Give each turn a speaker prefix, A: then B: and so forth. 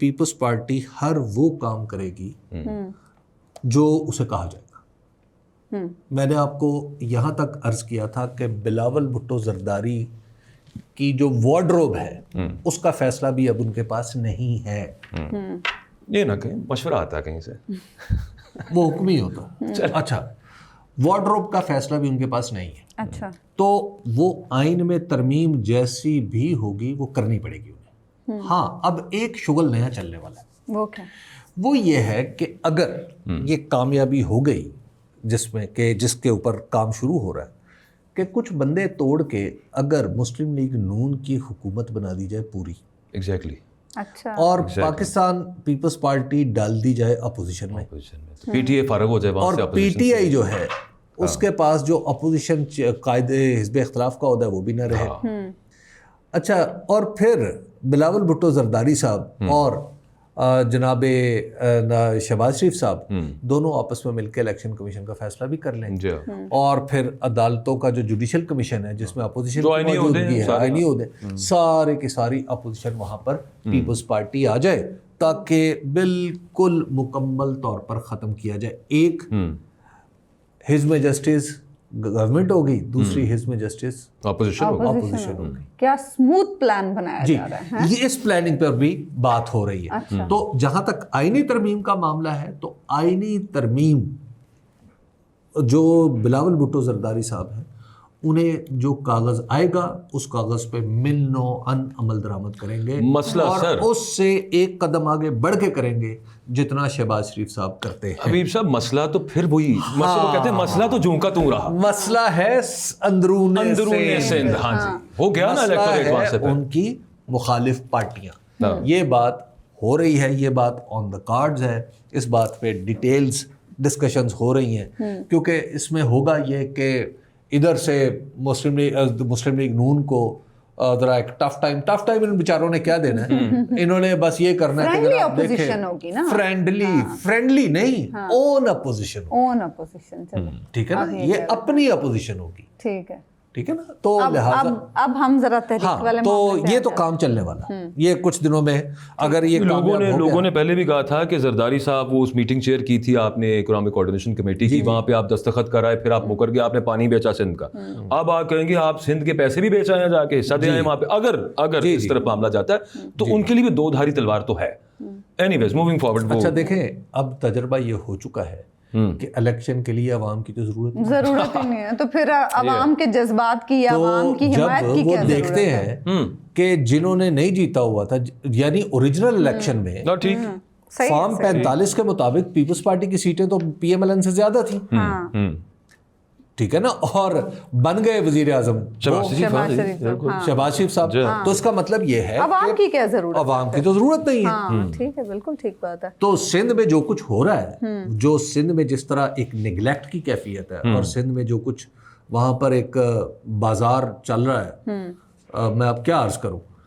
A: Peoples party ہر وہ کام کرے گی جو اسے کہا جائے گا. میں نے آپ کو یہاں تک عرض کیا تھا کہ بلاول بھٹو زرداری کی جو وارڈروب ہے اس کا فیصلہ بھی اب ان کے پاس نہیں ہے.
B: یہ نہ کہیں مشورہ آتا ہے کہیں سے,
A: وہ حکم ہی ہوتا. اچھا, وارڈروب کا فیصلہ بھی ان کے پاس نہیں ہے.
C: اچھا,
A: تو وہ آئین میں ترمیم جیسی بھی ہوگی وہ کرنی پڑے گی انہیں. ہاں, اب ایک شغل نیا چلنے والا ہے.
C: وہ کیا؟
A: وہ یہ ہے کہ اگر یہ کامیابی ہو گئی جس میں کہ جس کے اوپر کام شروع ہو رہا ہے کہ کچھ بندے توڑ کے اگر مسلم لیگ نون کی حکومت بنا دی جائے پوری,
B: ایگزیکٹلی,
C: اچھا,
A: اور پاکستان پیپلز پارٹی ڈال دی جائے اپوزیشن میں,
B: پی ٹی اے فارغ ہو جائے وہاں سے,
A: اور پی ٹی آئی جو ہے اس کے پاس جو اپوزیشن قائد حزب اختلاف کا عہدہ ہے وہ بھی نہ رہے. اچھا, اور پھر بلاول بھٹو زرداری صاحب اور جناب شہباز شریف صاحب دونوں آپس میں مل کے الیکشن کمیشن کا فیصلہ بھی کر لیں, اور پھر عدالتوں کا جو جوڈیشل کمیشن ہے جس میں اپوزیشن کی موجودگی ہے, آئینی عہدے, سارے کی ساری اپوزیشن وہاں پر پیپلز پارٹی آ جائے تاکہ بالکل مکمل طور پر ختم کیا جائے. ایک حزب جسٹس گورنمنٹ ہوگی, دوسری حزب جسٹس
B: اپوزیشن
A: ہوگی.
C: کیا اسموتھ پلان بنایا جا رہا ہے.
A: یہ اس پلاننگ پر بھی بات ہو رہی ہے. تو جہاں تک آئینی ترمیم کا معاملہ ہے تو آئینی ترمیم جو بلاول بھٹو زرداری صاحب ہیں انہیں جو کاغذ آئے گا اس کاغذ پہ من نو ان عمل درآمد کریں گے,
B: مسئلہ
A: اور
B: سر
A: اس سے ایک قدم آگے بڑھ کے کریں گے جتنا شہباز شریف صاحب کرتے ہیں.
B: حبیب صاحب مسئلہ تو پھر وہی مسئلہ کہتے ہیں, مسئلہ تو جوں کا توں رہا,
A: مسئلہ ہے اندرون
B: سندھ. ہاں جی, ہو گیا نا الیکٹرل اعتبار سے
A: ان کی مخالف پارٹیاں. یہ بات ہو رہی ہے, یہ بات آن دا کارڈز ہے, اس بات پہ ڈیٹیلز ڈسکشنز ہو رہی ہیں, کیونکہ اس میں ہوگا یہ کہ ادھر سے مسلم لیگ نون کو ذرا ایک ٹف ٹائم ان بیچاروں نے کیا دینا ہے, انہوں نے بس یہ کرنا ہے کہ آپ دیکھیں فرینڈلی نہیں, اون اپوزیشن, ٹھیک ہے نا, یہ اپنی اپوزیشن ہوگی.
C: ٹھیک ہے,
A: ٹھیک ہے نا. تو لہٰذا
C: اب ہم ذرا تحریک والے
A: تو یہ تو کام چلنے والا, یہ کچھ دنوں میں اگر یہ
B: لوگوں نے پہلے بھی کہا تھا کہ زرداری صاحب وہ اس میٹنگ چیئر کی تھی آپ نے اکنامک کوآرڈینیشن کمیٹی کی, وہاں پہ آپ دستخط کرائے, پھر آپ مکر گئے, آپ نے پانی بیچا سندھ کا. اب آپ کہیں گے آپ سندھ کے پیسے بھی بیچ آئے ہیں جا کے, حصہ دے آئے وہاں پہ, اگر اس طرف معاملہ جاتا ہے تو ان کے لیے بھی دو دھاری تلوار تو ہے. اینی ویز موونگ فارورڈ.
A: اچھا دیکھیں, اب تجربہ یہ ہو چکا ہے کہ الیکشن کے لیے عوام کی تو ضرورت
C: ہی نہیں ہے, تو پھر عوام کے جذبات کی, عوام کی حمایت کی کیا ضرورت ہے.
A: وہ دیکھتے ہیں کہ جنہوں نے نہیں جیتا ہوا تھا, یعنی اوریجنل الیکشن میں فارم 45 کے مطابق پیپلز پارٹی کی سیٹیں تو پی ایم ایل این سے زیادہ تھیں, ٹھیک ہے نا, اور بن گئے وزیر اعظم شہباز شریف صاحب. تو اس کا مطلب یہ ہے
C: عوام کی کیا ضرورت,
A: عوام کی تو ضرورت نہیں ہے.
C: ٹھیک ہے, بالکل ٹھیک بات ہے.
A: تو سندھ میں جو کچھ ہو رہا ہے, جو سندھ میں جس طرح ایک نیگلیکٹ کی کیفیت ہے, اور سندھ میں جو کچھ وہاں پر ایک بازار چل رہا ہے, میں اب کیا عرض کروں,